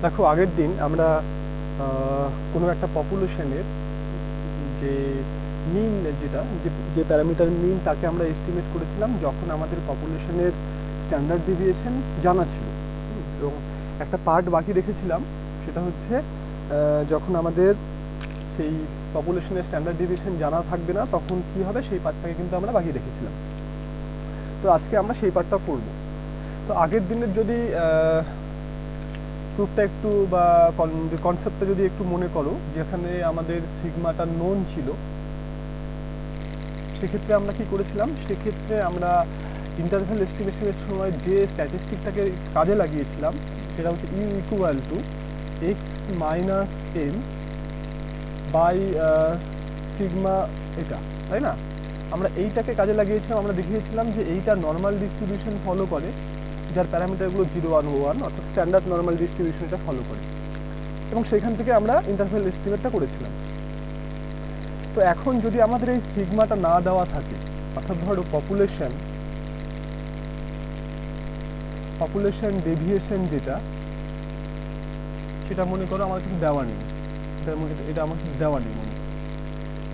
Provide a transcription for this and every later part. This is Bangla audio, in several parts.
দেখো আগের দিন আমরা কোনো একটা পপুলেশনের যে মিন যে প্যারামিটার মিন তাকে আমরা এস্টিমেট করেছিলাম যখন আমাদের পপুলেশনের স্ট্যান্ডার্ড ডেভিয়েশন জানা ছিল। এবং একটা পার্ট বাকি রেখেছিলাম, সেটা হচ্ছে যখন আমাদের সেই পপুলেশনের স্ট্যান্ডার্ড ডেভিয়েশন জানা থাকবে না তখন কি হবে সেই পার্টটাকে কিন্তু আমরা বাকি রেখেছিলাম। তো আজকে আমরা সেই পার্টটা করব। তো আগের দিনের যদি প্রুফটা একটু বা কনসেপ্টটা যদি একটু মনে করো, যেখানে আমাদের সিগমাটা নোন ছিল, সেক্ষেত্রে আমরা কি করেছিলাম, সেক্ষেত্রে আমরা ইন্টারভ্যাল এস্টিমেশনের সময় যে স্ট্যাটিস্টিকটাকে কাজে লাগিয়েছিলাম সেটা হচ্ছে U equal to X minus M by sigma, এটা তাই না? আমরা এইটাকে কাজে লাগিয়েছিলাম। আমরা দেখিয়েছিলাম যে এইটা নর্মাল ডিস্ট্রিবিউশন ফলো করে, যার প্যারামিটারগুলো 0, 1, 1, অর্থাৎ স্ট্যান্ডার্ড নর্মাল ডিস্ট্রিবিউশনটা ফলো করে, এবং সেখান থেকে আমরা ইন্টারভ্যাল এস্টিমেটটা করেছিলাম। তো এখন যদি আমাদের এই সিগমাটা না দেওয়া থাকে, অর্থাৎ ধরো পপুলেশন ডেভিয়েশন যেটা, সেটা মনে করো আমার কিছু দেওয়া নেই, এটা আমার কিছু দেওয়া নেই মনে,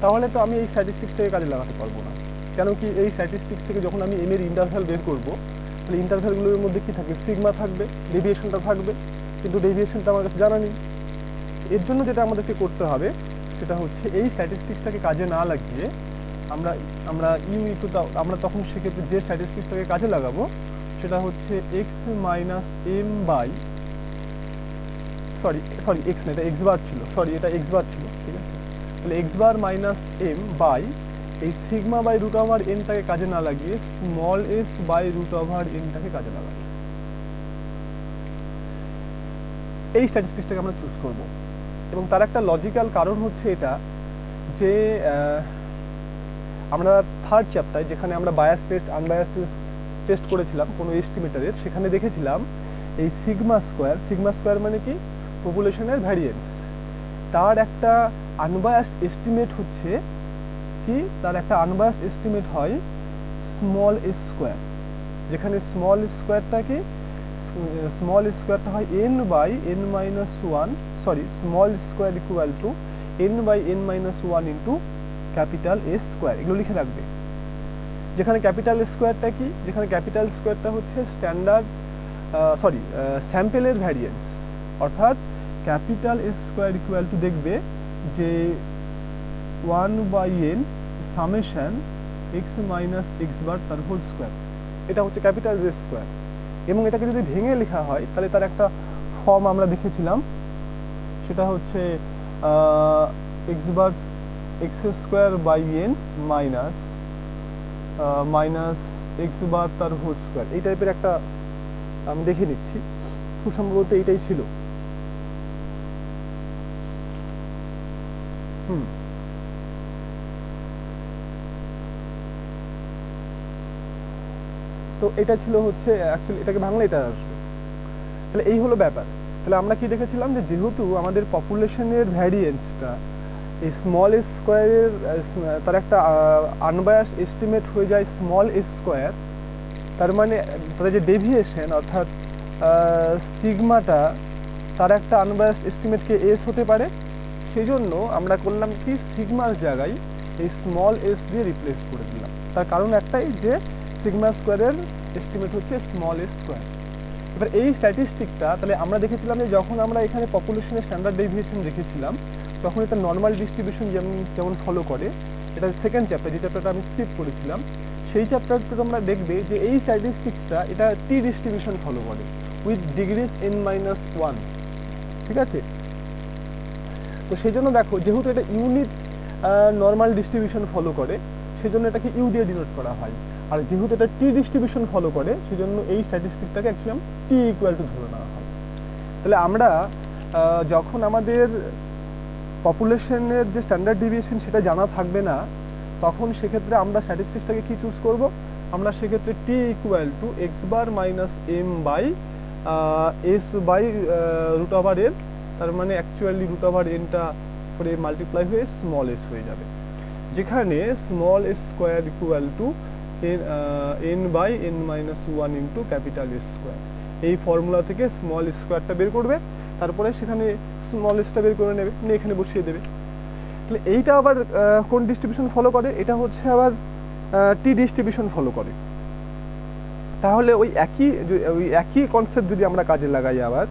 তাহলে তো আমি এই স্ট্যাটিস্টিক্স থেকে কাজে লাগাতে পারবো না। কেন কি, এই স্ট্যাটিস্টিক্স থেকে যখন আমি এম এর ইন্টারভ্যাল বের করবো, তাহলে ইন্টারভ্যালগুলোর মধ্যে কি থাকবে, সিগমা থাকবে, ডেভিয়েশনটা থাকবে, কিন্তু ডেভিয়েশনটা আমার কাছে জানা নেই। এর জন্য যেটা আমাদেরকে করতে হবে সেটা হচ্ছে এই স্ট্যাটিস্টিক্সটাকে কাজে না লাগিয়ে আমরা তখন সেক্ষেত্রে যে স্ট্যাটিস্টিক্সটাকে কাজে লাগাবো সেটা হচ্ছে x minus M by sorry x না, এটা এক্স বার ছিল, ঠিক আছে? তাহলে x bar minus M by এই সিগমা বাই রুট ওভার এনটাকে কাজে না লাগিয়ে small s by root over এনটাকে কাজে লাগাবো। এই স্ট্যাটিস্টিক্সটাকে আমরা চুজ করব, এবং তার একটা লজিক্যাল কারণ হচ্ছে এটা যে আমরা থার্ড চ্যাপ্টারে যেখানে আমরা বায়াস টেস্ট আনবায়াস টেস্ট করেছিলাম কোনো এস্টিমেটারের, সেখানে দেখেছিলাম এই সিগমা স্কোয়ার মানে কি, পপুলেশনের ভ্যারিয়েন্স, তার একটা আনবায়াস এস্টিমেট হচ্ছে কি, তার একটা আনবায়াস এস্টিমেট হয় স্মল এস স্কোয়ার, যেখানে স্মল স্কোয়ারটা হয় n by n minus 1, small square equal to n by n minus 1 into capital S square. এগুলো লিখে রাখবে। যেখানে ক্যাপিটাল স্কোয়ারটা কি, যেখানে ক্যাপিটাল স্কোয়ারটা হচ্ছে স্যাম্পেলের ভ্যারিয়েন্স, অর্থাৎ capital S square equal to দেখবে যে 1 by n summation x minus x bar তার হোল স্কোয়ার, এটা হচ্ছে ক্যাপিটাল এস স্কোয়ার। এবং এটাকে যদি ভেঙে লেখা হয় তাহলে তার একটা ফর্ম আমরা দেখেছিলাম, সেটা হচ্ছে x square by N minus x bar তার হোল স্কোয়ার। এই টাইপের একটা আমি দেখে নিচ্ছি, খুব সম্ভবত এইটাই ছিল। তো এটা ছিল হচ্ছে অ্যাকচুয়ালি, এটাকে ভাঙলে এটা আসবে। তাহলে এই হলো ব্যাপার। তাহলে আমরা কি দেখেছিলাম যে যেহেতু আমাদের পপুলেশনের ভ্যারিয়েন্সটা এই স্মল এস স্কোয়ারের তার একটা আনবায়াস এস্টিমেট হয়ে যায় স্মল এস স্কোয়ার, তার মানে তার যে ডেভিয়েশন অর্থাৎ সিগমাটা তার একটা আনবায়াস এস্টিমেটকে এস হতে পারে। সেই জন্য আমরা করলাম কি, সিগমার জায়গায় এই স্মল এস দিয়ে রিপ্লেস করে দিলাম। তার কারণ একটাই যে সিগমা স্কোয়ারের এস্টিমেট হচ্ছে স্মল এস স্কোয়ার। এবার এই স্ট্যাটিস্টিকটা তাহলে আমরা দেখেছিলাম যে যখন আমরা এখানে পপুলেশনের স্ট্যান্ডার্ড ডেভিয়েশন দেখেছিলাম তখন এটা নর্মাল ডিস্ট্রিবিউশন যেমন ফলো করে, এটা সেকেন্ড চ্যাপ্টার, যে চ্যাপ্টারটা আমি স্কিপ করেছিলাম, সেই চ্যাপ্টারটা তোমরা দেখবে যে এই স্ট্যাটিস্টিক্সটা এটা টি ডিস্ট্রিবিউশন ফলো করে উইথ ডিগ্রিজ n-1, ঠিক আছে? তো সেই জন্য দেখো, যেহেতু এটা ইউনিট নর্মাল ডিস্ট্রিবিউশন ফলো করে সেই জন্য এটাকে ইউ দিয়ে ডিনোট করা হয়, আর যেহেতু এটা টি ডিস্ট্রিবিউশন ফলো করে সেই জন্য এই স্ট্যাটিস্টিকটাকে অ্যাকচুয়ালি টি ইকুয়াল টু ধরে নেওয়া হয়। তাহলে আমরা যখন আমাদের পপুলেশনের যে স্ট্যান্ডার্ড ডেভিয়েশন সেটা জানা থাকবে না, তখন সেক্ষেত্রে আমরা স্ট্যাটিস্টিক্সটাকে কি চুজ করব, আমরা সেক্ষেত্রে t equal to x bar minus M by s by root over n, তার মানে অ্যাকচুয়ালি রুট ওভার এনটা করে মাল্টিপ্লাই হয়ে স্মল এস হয়ে যাবে, যেখানে small S square equal to N by N minus 1 into capital S square. এই ফর্মুলা থেকে স্মল স্কোয়ারটা বের করবে, তারপরে সেখানে স্মল এসটা বের করে নেবে, নিয়ে এখানে বসিয়ে দেবে। তাহলে এইটা আবার কোন ডিস্ট্রিবিউশন ফলো করে? এটা হচ্ছে আবার টি ডিস্ট্রিবিউশন ফলো করে। তাহলে ওই একই কনসেপ্ট যদি আমরা কাজে লাগাই, আবার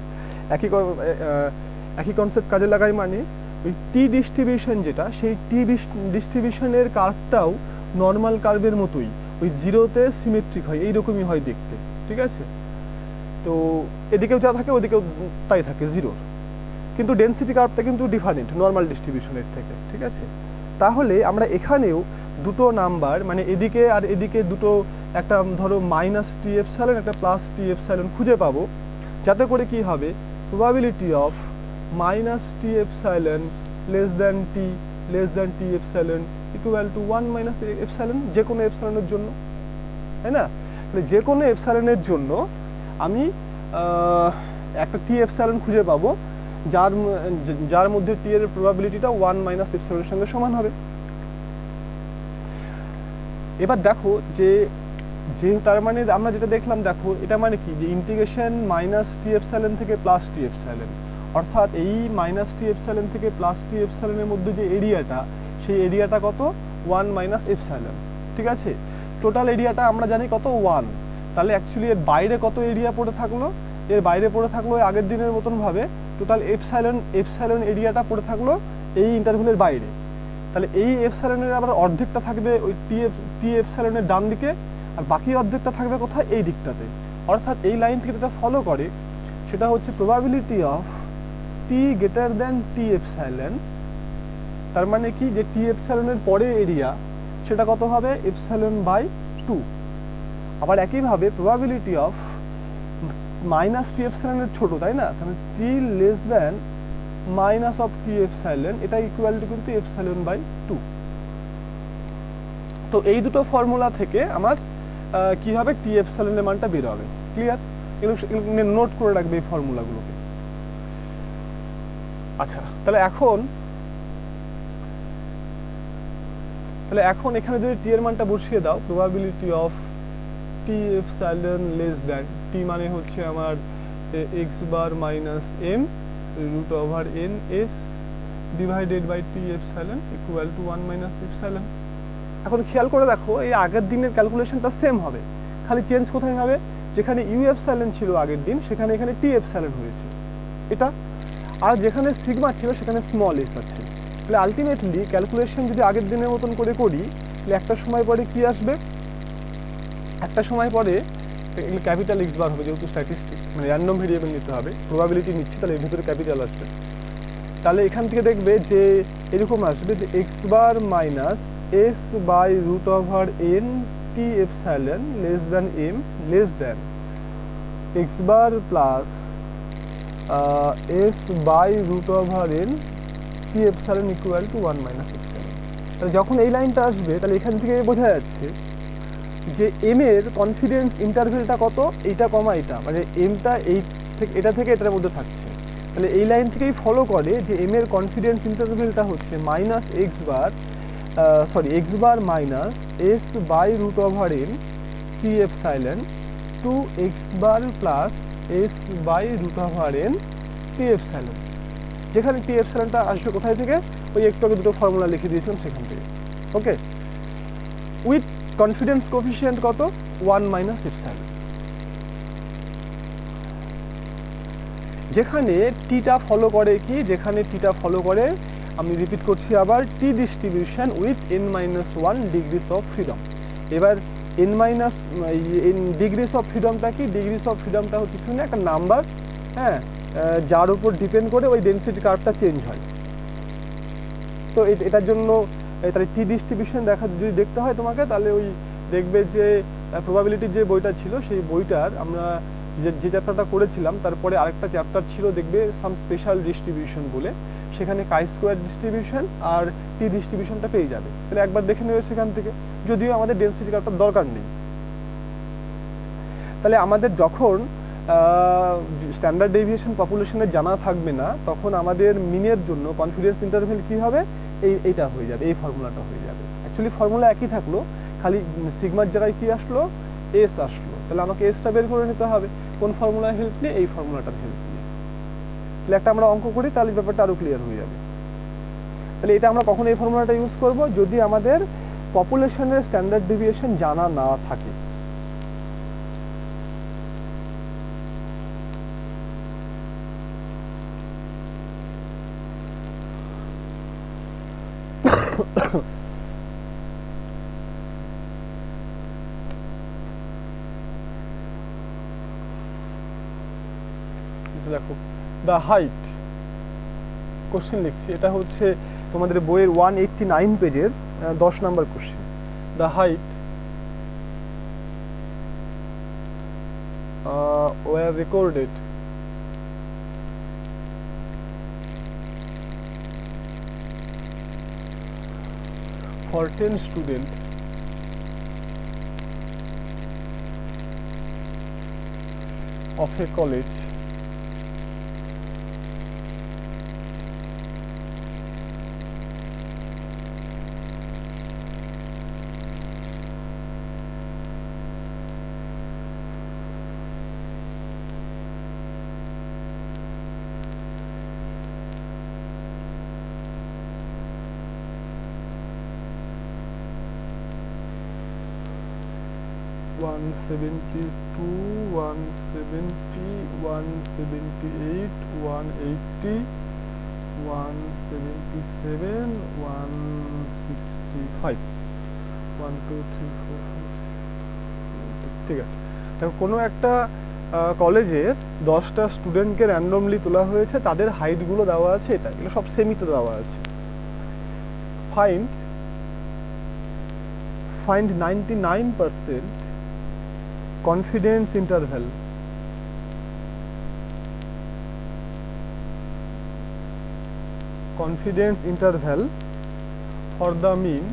একই কনসেপ্ট কাজে লাগাই, মানে ওই টি ডিস্ট্রিবিউশন যেটা, সেই টি ডিস্ট্রিবিউশনের কার্ভটাও নর্মাল কার্ভের মতোই ওই জিরোতে সিমেট্রিক হয়, এইরকমই হয় দেখতে, ঠিক আছে? তো এদিকেও যা থাকে ওদিকেও তাই থাকে জিরোর, কিন্তু ডেনসিটি কার্ভটা কিন্তু ডিফারেন্ট নর্মাল ডিস্ট্রিবিউশনের থেকে, ঠিক আছে? তাহলে আমরা এখানেও দুটো নাম্বার, মানে এদিকে আর এদিকে দুটো, একটা ধরো মাইনাস টি এপসাইলন, একটা প্লাস টি এপসাইলন খুঁজে পাবো, যাতে করে কি হবে, probability of minus T epsilon less than T epsilon equal to 1 minus epsilon, যে কোনো এপসাইলনের জন্য, তাই না? তাহলে যে কোনো এপসাইলনের জন্য আমি একটা টি এপসাইলন খুঁজে পাবো যার মধ্যে টি এর প্রবাবিলিটিটা 1 মাইনাস এপসাইলনের সঙ্গে সমান হবে। এবার দেখো যে তার মানে আমরা যেটা দেখলাম, দেখো এটা মানে কি, যে ইন্টিগ্রেশন মাইনাস টি এপসাইলন থেকে প্লাস টি এপসাইলন, অর্থাৎ এই মাইনাস টি এপসাইলন থেকে প্লাস টি এপসাইলনের মধ্যে যে এরিয়াটা, সেই এরিয়াটা কত? 1 মাইনাস এপসাইলন, ঠিক আছে? টোটাল এরিয়াটা আমরা জানি কত? 1। তাহলে অ্যাকচুয়ালি এর বাইরে কত এরিয়া পড়ে থাকলো? এর বাইরে পড়ে থাকলো আগের দিনের মতন ভাবে টোটাল এপসাইলন এরিয়াটা পড়ে থাকলো এই ইন্টারভ্যালের বাইরে। তাহলে এই এপসাইলনের আবার অর্ধেকটা থাকবে ওই টি এপসাইলনের ডান দিকে, আর বাকি অর্ধেকটা থাকবে কোথায়? এই দিকটাতে। অর্থাৎ এই লাইন থেকে যেটা ফলো করে সেটা হচ্ছে probability of T greater than T epsilon, তার মানে কি, যে টি এপসাইলনের পরে এরিয়া সেটা কত হবে? Epsilon by 2। আবার একইভাবে প্রবাবিলিটি অফ মাইনাস টি এপসাইলনের ছোট, তাই না? তাহলে t less than minus of t epsilon, এটা ইকুয়াল টু কিন্তু এপসাইলন বাই 2। তো এই দুটো ফর্মুলা থেকে আমার কি হবে? টি এপসাইলনের মানটা বের হবে। ক্লিয়ার? এগুলো নোট করে রাখবে এই ফর্মুলাগুলোকে। আচ্ছা, তাহলে এখন এখানে যদি টি এর মানটা বসিয়ে দাও, probability of t epsilon less than, t মানে হচ্ছে আমার x bar minus m root over N s divided by t epsilon equal to 1 minus epsilon. এখন খেয়াল করে দেখো, এই আগের দিনের ক্যালকুলেশনটা সেম হবে, খালি চেঞ্জ কোথায় হবে? যেখানে ইউ এপসাইলন ছিল আগের দিন, সেখানে এখানে টি এপসাইলন হয়েছে এটা, আর যেখানে সিগমা ছিল সেখানে স্মল এস আছে। তাহলে আলটিমেটলি ক্যালকুলেশন যদি আগের দিনের মতন করে করি, তাহলে একটা সময় পরে কি আসবে? একটা সময় পরে এগুলো ক্যাপিটাল এক্স বার হবে, যেহেতু স্ট্যাটিস্টিক মানে র্যান্ডম ভেরিয়েবল নিতে হবে, প্রবাবিলিটি নিচ্ছি, তাহলে এর ভিতরে ক্যাপিটাল আসবে। তাহলে এখান থেকে দেখবে যে এরকম আসবে যে X bar minus S by root over N T epsilon less than M less than X bar plus S by root over N T epsilon equal to 1 minus epsilon. তাহলে যখন এই লাইনটা আসবে, তাহলে এখান থেকে বোঝা যাচ্ছে যে এম এর কনফিডেন্স ইন্টারভ্যালটা কত? এইটা কমা এটা, মানে এমটা এটা থেকে এটার মধ্যে থাকছে। তাহলে এই লাইন থেকেই ফলো করে যে এম এর কনফিডেন্স ইন্টারভ্যালটা হচ্ছে minus x bar minus S by root over N T epsilon to x bar plus S by root over N T epsilon, যেখানে টি এপসাইলনটা আসবে কোথায় থেকে? ওই একটু আগে দুটো ফর্মুলা লিখে দিয়েছিলাম সেখান থেকে। ওকে, উইথ কনফিডেন্স কোএফিসিয়েন্ট কত? 1 মাইনাস এপসাইলন। যেখানে টিটা ফলো করে কি? যেখানে টিটা ফলো করে, আমি রিপিট করছি আবার, t distribution with n-1 degrees of freedom. এবার ডিগ্রিস অফ ফ্রিডমটা কি? ডিগ্রিস অফ ফ্রিডমটা হচ্ছে শুনে একটা নাম্বার, হ্যাঁ, যার উপর ডিপেন্ড করে ওই ডেনসিটি কার্ভটা চেঞ্জ হয়। তো এটার জন্য তাহলে টি ডিস্ট্রিবিউশন যদি দেখতে হয় তোমাকে, তাহলে ওই দেখবে যে প্রবাবিলিটির যে বইটা ছিল, সেই বইটার আমরা যে চ্যাপ্টারটা করেছিলাম, তারপরে আরেকটা চ্যাপ্টার ছিল দেখবে সাম স্পেশাল ডিস্ট্রিবিউশন বলে, সেখানে কাই স্কোয়ার ডিস্ট্রিবিউশন আর টি ডিস্ট্রিবিউশনটা পেয়ে যাবে। তাহলে একবার দেখে নেবে সেখান থেকে, যদিও আমাদের ডেনসিটি কার্ভটার দরকার নেই। তাহলে আমাদের যখন স্ট্যান্ডার্ড ডেভিয়েশন পপুলেশনের জানা থাকবে না, তখন আমাদের মিনের জন্য কনফিডেন্স ইন্টারভ্যাল কি হবে? এইটা হয়ে যাবে, এই ফর্মুলাটা হয়ে যাবে। অ্যাকচুয়ালি ফর্মুলা একই থাকলো, খালি সিগমার জায়গায় কি আসলো? এস আসলো। তাহলে আমাকে এসটা বের করে নিতে হবে কোন ফর্মুলার হেল্প নিয়ে? এই ফর্মুলাটার হেল্প নিয়ে। তাহলে একটা আমরা অঙ্ক করি, তাহলে ব্যাপারটা আরও ক্লিয়ার হয়ে যাবে। তাহলে এটা আমরা কখন এই ফর্মুলাটা ইউজ করব, যদি আমাদের পপুলেশনের স্ট্যান্ডার্ড ডেভিয়েশন জানা না থাকে। দেখো দ্য হাইট কোশ্চেন লিখছি, এটা হচ্ছে তোমাদের বইয়ের 189 পেজের 10 number question. The height were recorded for 10 students of a college one 72, 170, 178, 180, 177, 165, 1 2 3 4 5 6, ঠিক আছে। দেখো কোনো একটা কলেজের 10টা স্টুডেন্টকে র্যান্ডমলি তোলা হয়েছে, তাদের হাইটগুলো দেওয়া আছে, এটা এগুলো সব সেমিতে দেওয়া আছে। find 99% confidence interval for the mean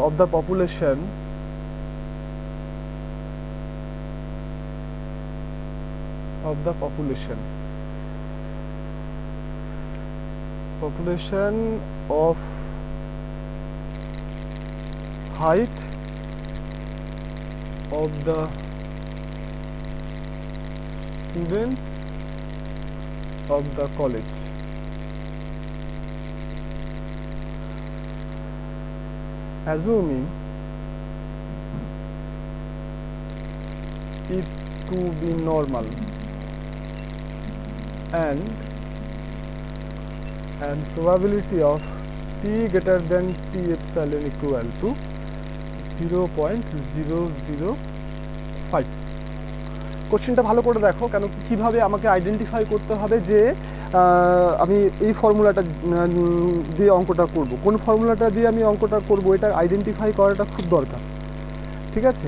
of the population of height of the students of the college. Assuming it to be normal and probability of t greater than t epsilon equal to 0.005। কোশ্চেনটা ভালো করে দেখো, কেন কিভাবে আমাকে আইডেন্টিফাই করতে হবে যে আমি এই ফর্মুলাটা দিয়ে অঙ্কটা করব, কোন ফর্মুলাটা দিয়ে আমি অঙ্কটা করব, এটা আইডেন্টিফাই করাটা খুব দরকার। ঠিক আছে,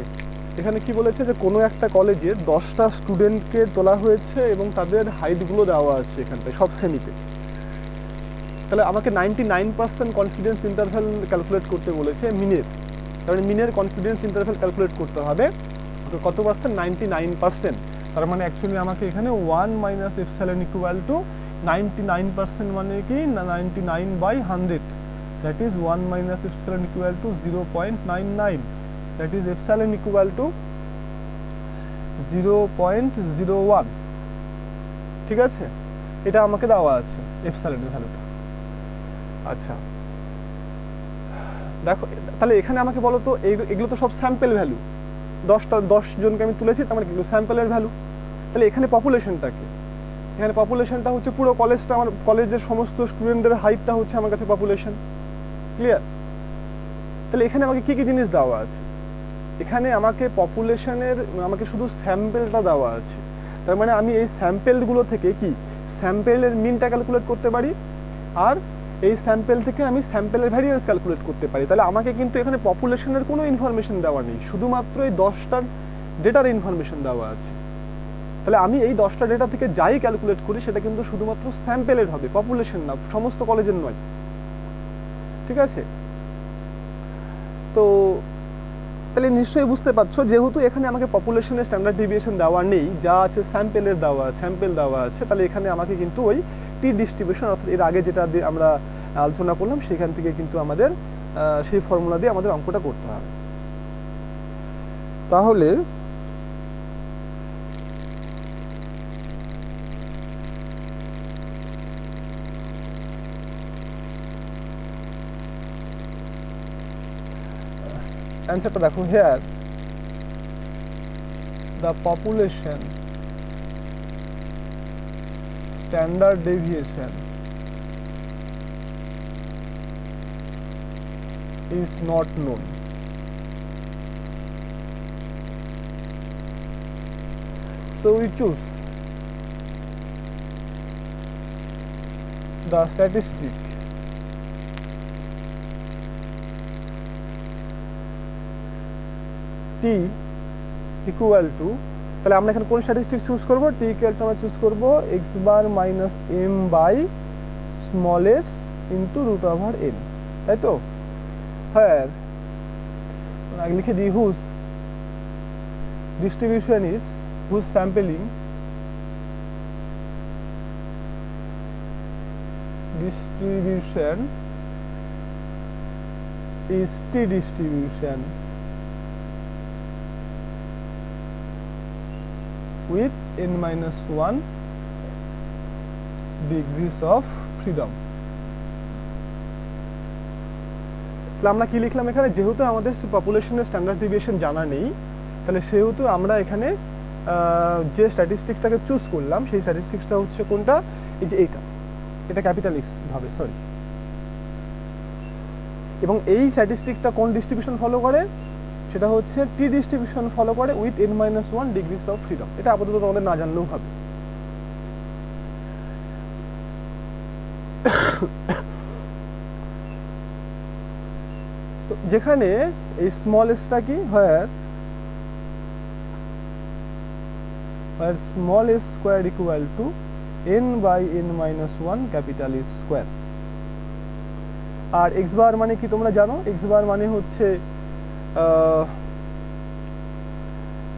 এখানে কি বলেছে যে কোনো একটা কলেজে 10টা স্টুডেন্টকে তোলা হয়েছে এবং তাদের হাইটগুলো দেওয়া আছে এখানটায় সব সেমিতে। তাহলে আমাকে 99% কনফিডেন্স ইন্টারভ্যাল ক্যালকুলেট করতে বলেছে মিনের, কারণ মিনের কনফিডেন্স ইন্টারভ্যাল ক্যালকুলেট করতে হবে কত পার্সেন্ট, 99%। তার মানে অ্যাকচুয়ালি আমাকে এখানে 1 মাইনাস এপসাইলন ইকুয়াল টু 99% মানে কি 99/100, that is 1 minus epsilon equal two 0.99, that is epsilon equal two 0.01। ঠিক আছে, এটা আমাকে দেওয়া আছে এপসাইলনের ভ্যালুটা। আচ্ছা দেখো, তাহলে এখানে আমাকে বলো তো এগুলো তো সব স্যাম্পল ভ্যালু, 10 জনকে আমি তুলেছি, তার মানে এগুলো স্যাম্পলের ভ্যালু। তাহলে এখানে পপুলেশনটা কি, এখানে পপুলেশনটা হচ্ছে পুরো কলেজটা, আমার কলেজের সমস্ত স্টুডেন্টদের হাইটটা হচ্ছে আমার কাছে পপুলেশন। ক্লিয়ার? তাহলে এখানে আমাকে কী কী জিনিস দেওয়া আছে, এখানে আমাকে পপুলেশনের আমাকে শুধু স্যাম্পেলটা দেওয়া আছে, তার মানে আমি এই স্যাম্পেলগুলো থেকে কি স্যাম্পেলের মিনটা ক্যালকুলেট করতে পারি, আর এই স্যাম্পেল থেকে আমি স্যাম্পেলের ভ্যারিয়েন্স ক্যালকুলেট করতে পারি। তাহলে আমাকে কিন্তু এখানে পপুলেশনের কোনো ইনফরমেশন দেওয়া নেই, শুধুমাত্র এই 10টার ডেটার ইনফরমেশন দেওয়া আছে। তাহলে আমি এই 10টা ডেটা থেকে যাই ক্যালকুলেট করি সেটা কিন্তু শুধুমাত্র স্যাম্পেলের হবে, পপুলেশন না, সমস্ত কলেজের নয়। ঠিক আছে, তো তাহলে নিশ্চয়ই বুঝতে পারছো, যেহেতু এখানে আমাকে পপুলেশনের স্ট্যান্ডার্ড ডেভিয়েশন দেওয়া নেই, যা আছে স্যাম্পেল দেওয়া আছে, তাহলে এখানে আমাকে কিন্তু ওই টি ডিস্ট্রিবিউশন অর্থাৎ এর আগে যেটা দিয়ে আমরা আলোচনা করলাম সেখান থেকে কিন্তু আমাদের সেই ফর্মুলা দিয়ে আমাদের অঙ্কটা করতে হবে। তাহলে অ্যান্সারটা দেখো, here the population standard deviation is not known. So we choose the statistic t equal to, তাহলে আমরা এখানে কোন স্ট্যাটিস্টিক চুজ করব? t equal to আমরা চুজ করব x bar minus m by small s into root over n, তাই তো? Where আগে লিখে দিই whose distribution is, whose sampling distribution is t distribution with n minus 1 degrees of freedom. আমরা কি লিখলাম এখানে? যেহেতু আমাদের পপুলেশনের স্ট্যান্ডার্ড ডেভিয়েশন জানা নেই, তাহলে সেহেতু আমরা এখানে যে স্ট্যাটিস্টিক্সটাকে চুজ করলাম সেই স্ট্যাটিস্টিক্সটা হচ্ছে কোনটা? এই যে এটা ক্যাপিটাল এক্স হবে, সরি। এবং এই স্ট্যাটিস্টিক্সটা কোন ডিস্ট্রিবিউশন ফলো করে? সেটা হচ্ছে টি ডিস্ট্রিবিউশন ফলো করে with n minus 1 degrees of freedom. এটা আপাতত তোমাদের না জানলেও হবে। তো যেখানে এই স্মল এসটা কি, where small s square equal to n by n minus 1 capital S square। R x বার মানে কি তোমরা জানো? x বার মানে হচ্ছে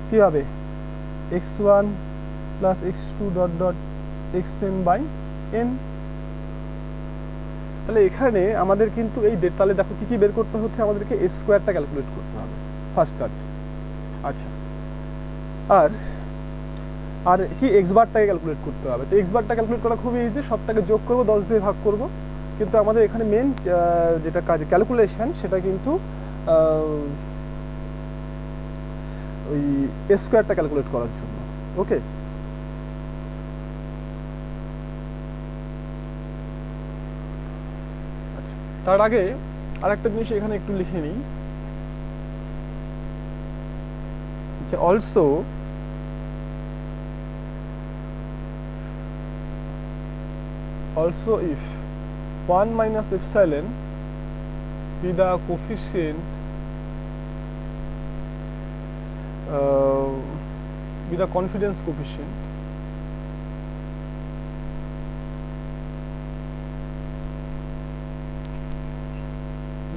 কি হবে? x1 plus x2 dot dot xn by n। তাহলে এখানে আমাদের কিন্তু এই তাহলে দেখো কি কি বের করতে হচ্ছে? আমাদেরকে s স্কয়ারটা ক্যালকুলেট করতে হবে ফার্স্ট কাজ। আচ্ছা, আর কি x বারটাকে ক্যালকুলেট করতে হবে। তো x বারটা ক্যালকুলেট করা খুবই ইজি, সবটাকে যোগ করব, 10 দিয়ে ভাগ করব। কিন্তু আমাদের এখানে মেন যেটা কাজ ক্যালকুলেশন সেটা কিন্তু ওই s স্কয়ারটা ক্যালকুলেট করার জন্য। ওকে, তার আগে আরেকটা জিনিস এখানে একটু লিখে নিই, যে also if 1 minus epsilon be the coefficient be the confidence coefficient,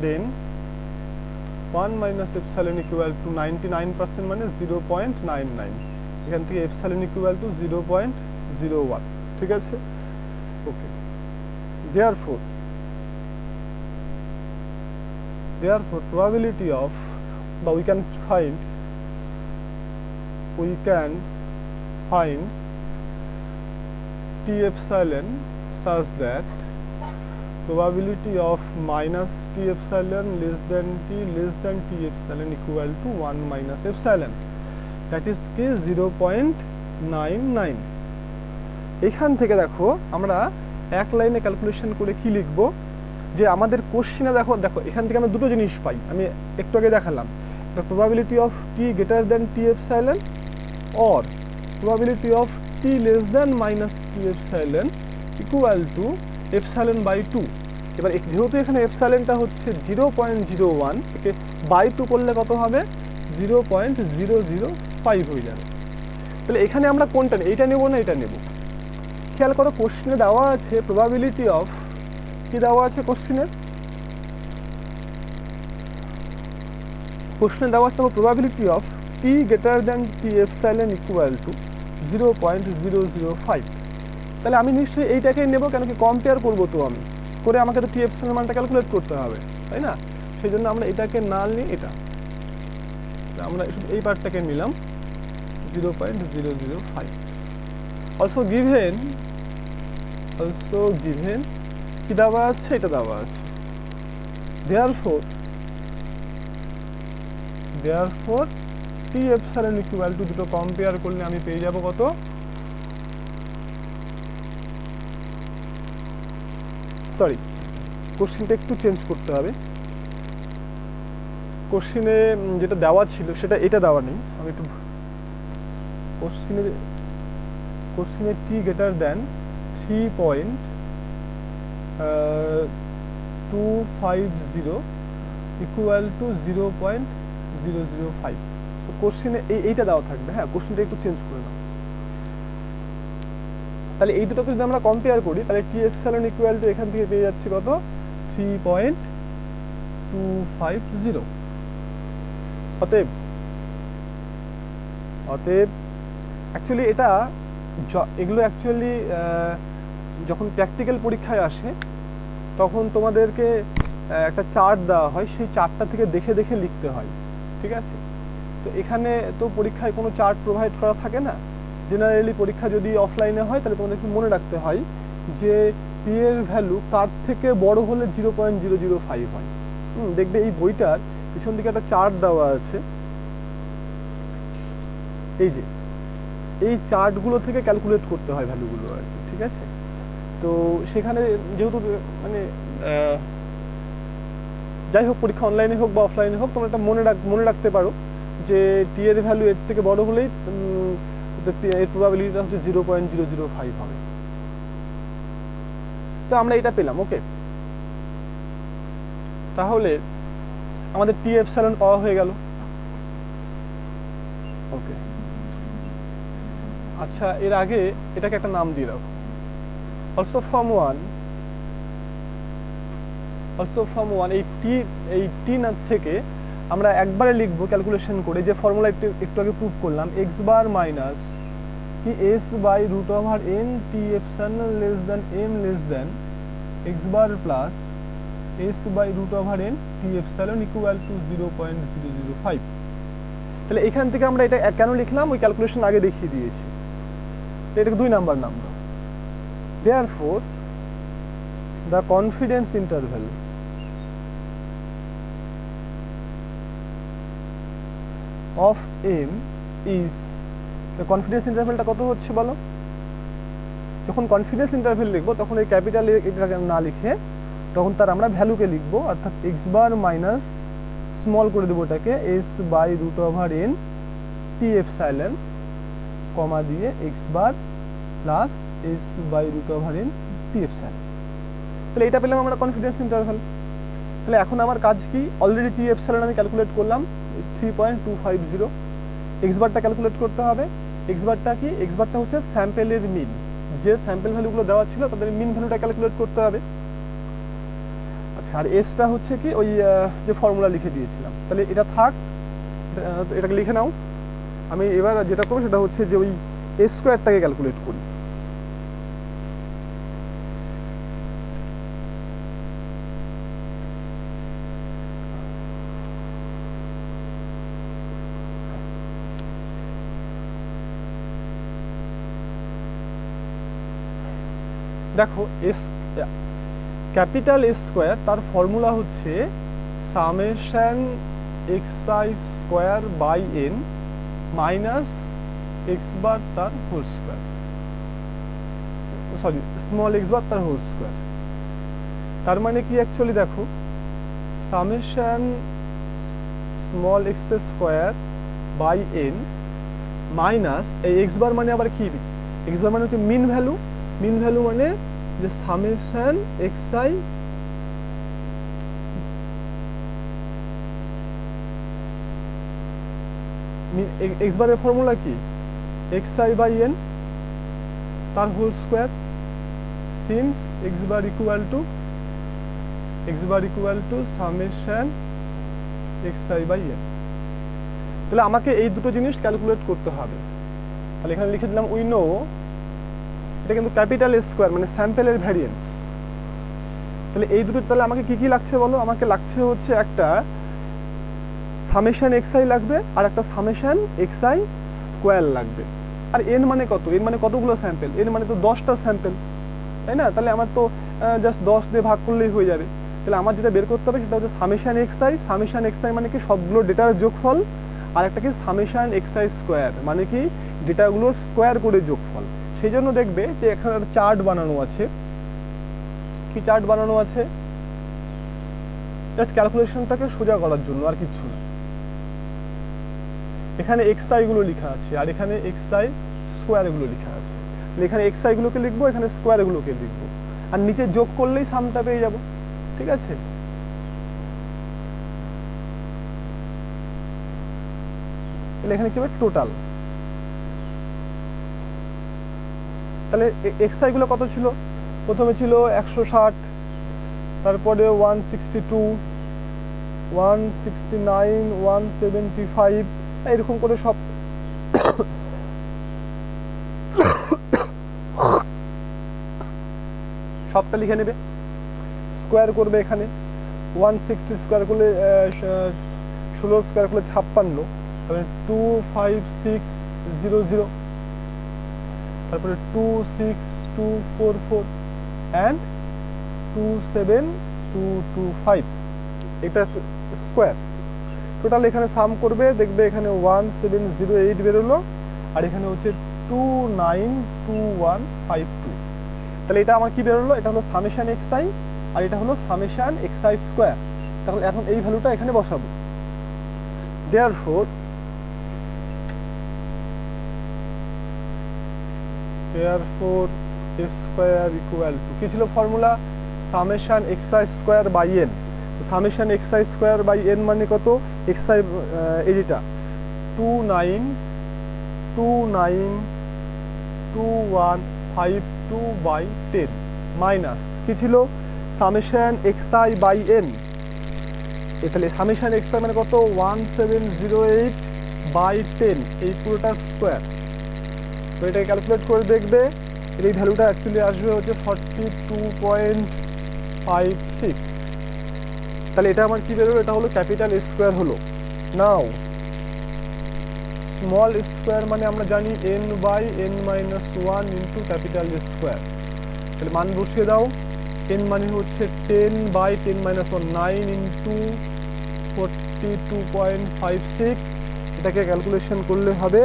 then 1 minus epsilon equal to 99% মানে 0.99, এখান থেকে epsilon equal to 0.01, ঠিক আছে? ওকে, therefore probability of, বা we can find t epsilon such that probability of minus t epsilon less than t epsilon equal to 1 minus epsilon, that is case 0.99। এখান থেকে দেখো আমরা এক লাইনে ক্যালকুলেশন করে কি লিখবো, যে আমাদের কোশ্চেনে দেখো এখান থেকে আমরা দুটো জিনিস পাই, আমি একটু আগে দেখালাম, the probability of t greater than t epsilon or probability of t less than minus t epsilon equal to epsilon by 2। এবার যেহেতু এখানে এপসাইলনটা হচ্ছে 0.01, একে বাই 2 করলে কত হবে? 0.005 হয়ে যাবে। তাহলে এখানে আমরা কোনটা নেব? এইটা নেব না এটা নেব? খেয়াল করো, কোশ্চেনে দেওয়া আছে প্রবাবিলিটি অফ, কি দেওয়া আছে কোশ্চেনে দেওয়া আছে probability of T greater than T epsilon equal to 0.005। তাহলে আমি নিশ্চয়ই এইটাকেই নেব, কেন কি কম্পেয়ার করবো তো আমি করে, আমাকে তো টি এপসাইলন মানটা ক্যালকুলেট করতে হবে, তাই না? সেই জন্য আমরা এটাকে না নিয়ে এটা, আমরা এই পার্টটাকে নিলাম 0.005। অলসো গিভেন কি দেওয়া আছে? এটা দেওয়া আছে। therefore দেয়ারফর টি এপসাইলন ইকুয়াল টু, দুটো কম্পেয়ার করলে আমি পেয়ে যাব কত, সরি কোশ্চেনটা একটু চেঞ্জ করতে হবে, কোশ্চেনে যেটা দেওয়া ছিল সেটা এটা দেওয়া নেই, আমি একটু কোশ্চেনে t greater than 3.250 equal to 0.005। So কোশ্চেনে এইটা দেওয়া থাকবে, হ্যাঁ কোশ্চেনটা একটু চেঞ্জ করে নাও। তাহলে এই দুটোকে যদি আমরা কম্পেয়ার করি তাহলে টি এপসাইলন ইকুয়াল টু এখান থেকে পেয়ে যাচ্ছি কত, 3.250। অতএব অ্যাকচুয়ালি এগুলো অ্যাকচুয়ালি যখন প্র্যাকটিক্যাল পরীক্ষায় আসে তখন তোমাদেরকে একটা চার্ট দেওয়া হয়, সেই চার্টটা থেকে দেখে দেখে লিখতে হয়, ঠিক আছে। তো এখানে তো পরীক্ষায় কোনো চার্ট প্রোভাইড করা থাকে না। জেনারেলি পরীক্ষা যদি অফলাইনে হয় তাহলে তোমাদেরকে মনে রাখতে হয় যে পি এর ভ্যালু তার থেকে বড় হলে 0.005 হয়। দেখবে এই বইটার পিছন দিকে একটা চার্ট দেওয়া আছে, এই যে এই চার্টগুলো থেকে ক্যালকুলেট করতে হয় ভ্যালুগুলো আর কি, ঠিক আছে। তো সেখানে যেহেতু মানে যাই হোক পরীক্ষা অনলাইনে হোক বা অফলাইনে হোক তোমরা এটা মনে রাখতে পারো যে টি এর ভ্যালু এর থেকে বড় হলেই এর প্রবাবিলিটিটা হচ্ছে 0.005 হবে। তো আমরা এটা পেলাম, ওকে। তাহলে আমাদের টি এপসাইলন পাওয়া হয়ে গেল, ওকে। আচ্ছা এর আগে এটাকে একটা নাম দিয়ে রাখো, অলসো ফর্ম ওয়ান। এই টি না থেকে আমরা একবারে লিখবো ক্যালকুলেশন করে, যে ফর্মুলা একটু আগে প্রুভ করলাম, এক্স বার মাইনাস কি S by root over N T epsilon less than M less than X bar plus S by root over N T epsilon equal to 0.005। তাহলে এখান থেকে আমরা এটা কেন লিখলাম, ওই ক্যালকুলেশন আগে দেখিয়ে দিয়েছি, এটাকে 2 number number. Therefore the confidence interval of m is, confidence ইন্টারভ্যালটা কত হচ্ছে বলো, যখন কনফিডেন্স ইন্টারভ্যাল লিখবো তখন এই ক্যাপিটাল এটাকে না লিখে তখন তার আমরা ভ্যালুকে লিখবো, অর্থাৎ এক্স বার মাইনাস স্মল করে দেবো এটাকে s by root over N T epsilon comma দিয়ে x bar plus S by root over N T epsilon. তাহলে এটা পেলাম আমরা কনফিডেন্স ইন্টারভ্যাল। তাহলে এখন আমার কাজ কি, অলরেডি টি এপসাইলন আমি ক্যালকুলেট করলাম 3.250, এক্স বারটা ক্যালকুলেট করতে হবে। এক্স বারটা কি, এক্স বারটা হচ্ছে স্যাম্পেলের মিন, যে স্যাম্পেল ভ্যালুগুলো দেওয়া ছিল তাদের মিন ভ্যালুটা ক্যালকুলেট করতে হবে। আচ্ছা আর এসটা হচ্ছে কি ওই যে ফর্মুলা লিখে দিয়েছিলাম, তাহলে এটা থাক, এটাকে লিখে নাও। আমি এবার যেটা করবো সেটা হচ্ছে যে ওই এস স্কোয়ারটাকে ক্যালকুলেট করি। দেখো এস ক্যাপিটাল এস স্কোয়ার তার ফর্মুলা হচ্ছে summation x i square by N minus x bar তার whole square, sorry small x bar তার হোল স্কোয়ার। তার মানে কি অ্যাকচুয়ালি দেখো summation small x square by N minus এই এক্স বার মানে আবার কি, এক্স বার মানে হচ্ছে মিন ভ্যালু, মিন ভ্যালু মানে যে সামেশন এক্স আই এক্স বারের ফর্মুলা কি এক্স আই বাই এন তার whole square, since X bar equal to summation x I by N. তাহলে আমাকে এই দুটো জিনিস ক্যালকুলেট করতে হবে। তাহলে এখানে লিখে দিলাম উই নো, এটা কিন্তু ক্যাপিটাল এস স্কোয়ার মানে স্যাম্পেলের ভ্যারিয়েন্স। তাহলে এই দুটো, তাহলে আমাকে কি কি লাগছে বলো, আমাকে লাগছে হচ্ছে একটা সামেশন এক্স আই লাগবে আর একটা সামেশন এক্স আই স্কোয়ার লাগবে। আর এন মানে কত, এন মানে কতগুলো স্যাম্পেল, এন মানে তো 10টা স্যাম্পেল, তাই না? তাহলে আমার তো জাস্ট 10 দিয়ে ভাগ করলেই হয়ে যাবে। তাহলে আমার যেটা বের করতে হবে সেটা হচ্ছে সামেশন এক্সআই। সামেশন এক্সআই মানে কি সবগুলো ডেটার যোগফল, আর একটা কি সামেশন এক্সআই স্কোয়ার মানে কি ডেটাগুলোর স্কোয়ার করে যোগফল। সেই জন্য দেখবে যে এখানে একটা চার্ট বানানো আছে। কি চার্ট বানানো আছে? জাস্ট ক্যালকুলেশনটাকে সোজা করার জন্য, আর কিচ্ছু না। এখানে এক্সআই গুলো লেখা আছে আর এখানে এক্সআই স্কোয়ার গুলো লেখা আছে। এখানে এক্সআই গুলোকে লিখবো, এখানে স্কোয়ার গুলোকে লিখবো, আর নিচে যোগ করলেই সামটা পেয়ে যাব। ঠিক আছে? তাহলে এখানে কি হবে? টোটাল। তাহলে এক্সআই গুলো কত ছিল? প্রথমে ছিল 160, তারপরে 162, 169, 175, এরকম করে সব সবটা লিখে নেবে। স্কোয়ার করবে এখানে 160 স্কোয়ার করলে 16 স্কোয়ার করলে 56, তারপরে 25600, তারপরে 26244 অ্যান্ড 27225, এটা স্কোয়ার। টোটাল এখানে সাম করবে, দেখবে এখানে 1708 বেরোলো, আর এখানে হচ্ছে 292152। তাহলে এটা আমার কি বেরোলো? এটা হলো সামেশন এক্সআই আর এটা হলো সামেশন এক্সআই স্কোয়ার। তাহলে এখন এই ভ্যালুটা এখানে বসাবো। দেয়ারফোর স্কোয়ার ইকুয়াল টু কি ছিল formula? Summation X I square by N. Summation X I square by N মানে কত? এক্সআই এইটা 292152/10 মাইনাস কি ছিল? Summation X I by N. তাহলে সামেশন এক্সআই মানে কত? 1708/10, এই পুরোটার স্কোয়ার। তো এটাকে ক্যালকুলেট করে দেখবে, এই ভ্যালুটা অ্যাকচুয়ালি আসবে হচ্ছে 42.56। তাহলে এটা আমার কি বেরোলো? এটা হলো ক্যাপিটাল স্কোয়ার হলো। নাও স্মল স্কোয়ার মানে আমরা জানি n/n-1 ইন্টু ক্যাপিটাল স্কোয়ার। তাহলে মান বসিয়ে দাও। n মানে হচ্ছে 10/10-1, 9 ইন্টু 42.56। এটাকে ক্যালকুলেশন করলে হবে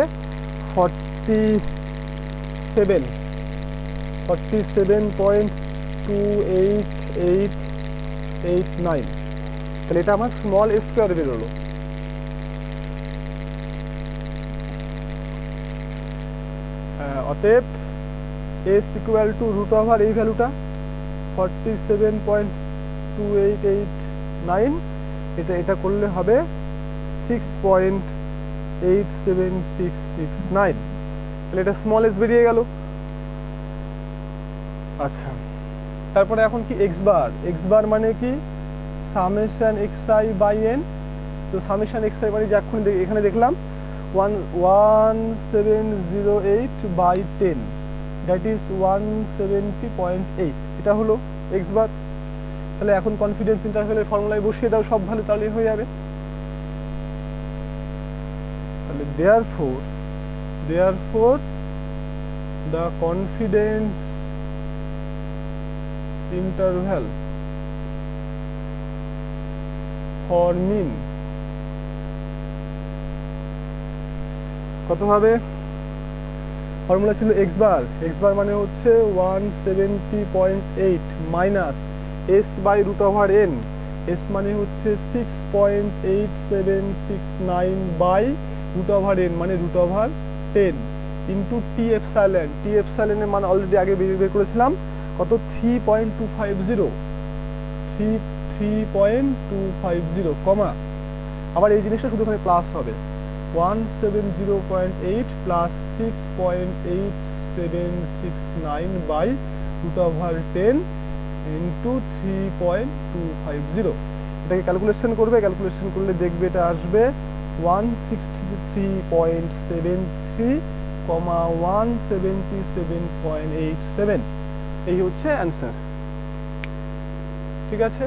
47.28889। তাহলে এটা আমার স্মল স্কোয়ার বেরোলো। অতএব s equal to root over এই ভ্যালুটা 47.2889, এটা করলে হবে 6.87669। তাহলে এটা স্মল এস বেরিয়ে গেল। আচ্ছা, তারপরে এখন কি এক্স বার মানে কি? Summation X I by N. তো সামেশন এক্সআই মানে যে এখন এখানে দেখলাম 1708/10, দ্যাট ইজ 170.8, এটা হলো এক্স বার। তাহলে এখন কনফিডেন্স ইন্টারভ্যালের ফর্মুলায় বসিয়ে দাও সব ভ্যালু, তাহলে হয়ে যাবে। তাহলে therefore the confidence interval for mean কত হবে? ফর্মুলা ছিল এক্স বার মানে হচ্ছে 170.8 minus S by root over N. S মানে হচ্ছে 6.8769 বাই রুট ওভার এন মানে root over 10 into T epsilon. T এপসাইলনের মান অলরেডি আগে বের করেছিলাম, কত? 3.250 কমা, আবার এই জিনিসটা শুধু এখানে প্লাস হবে 170.8 plus 6.8769 by root over 10 into 3.250। এটাকে ক্যালকুলেশন করবে, ক্যালকুলেশন করলে দেখবে এটা আসবে 163.73, 177.87। এই হচ্ছে অ্যান্সার। ঠিক আছে।